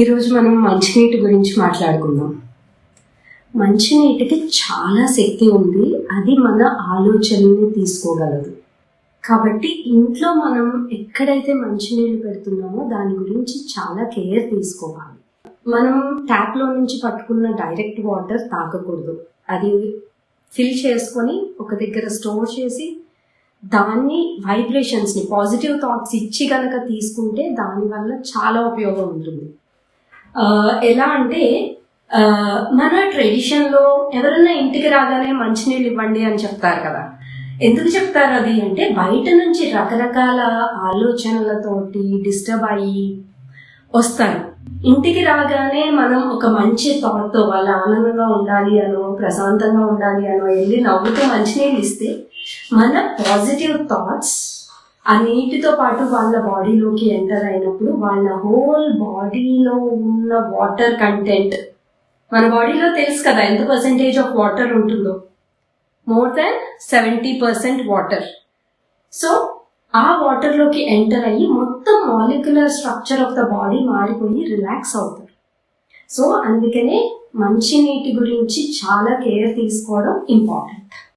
ఈరోజు మనం మంచినీటి గురించి మాట్లాడుకుందాం. మంచినీటికి చాలా శక్తి ఉంది, అది మన ఆలోచనని తీసుకోగలదు. కాబట్టి ఇంట్లో మనం ఎక్కడైతే మంచినీళ్ళు పెడుతున్నామో దాని గురించి చాలా కేర్ తీసుకోవాలి. మనం ట్యాప్లో నుంచి పట్టుకున్న డైరెక్ట్ వాటర్ తాగకూడదు. అది ఫిల్ చేసుకొని ఒక దగ్గర స్టోర్ చేసి దాన్ని వైబ్రేషన్స్ని పాజిటివ్ థాట్స్ ఇచ్చి కనుక తీసుకుంటే దానివల్ల చాలా ఉపయోగం ఉంటుంది. ఎలా అంటే మన ట్రెడిషన్లో ఎవరైనా ఇంటికి రాగానే మంచినీళ్ళు ఇవ్వండి అని చెప్తారు కదా. ఎందుకు చెప్తారు అది అంటే, బయట నుంచి రకరకాల ఆలోచనలతోటి డిస్టర్బ్ అయ్యి వస్తారు. ఇంటికి రాగానే మనం ఒక మంచి థాట్తో వాళ్ళ ఆనందంగా ఉండాలి అనో ప్రశాంతంగా ఉండాలి అనో వెళ్ళి నవ్వుతూ మంచినీళ్ళు ఇస్తే మన పాజిటివ్ థాట్స్ ఆ నీటితో పాటు వాళ్ళ బాడీలోకి ఎంటర్ అయినప్పుడు వాళ్ళ హోల్ బాడీలో ఉన్న వాటర్ కంటెంట్, మన బాడీలో తెలుసు కదా ఎంత పర్సెంటేజ్ ఆఫ్ వాటర్ ఉంటుందో, మోర్ దాన్ 70% వాటర్. సో ఆ వాటర్లోకి ఎంటర్ అయ్యి మొత్తం molecular structure of the body మారిపోయి రిలాక్స్ అవుతారు. సో అందుకనే మంచి నీటి గురించి చాలా కేర్ తీసుకోవడం ఇంపార్టెంట్.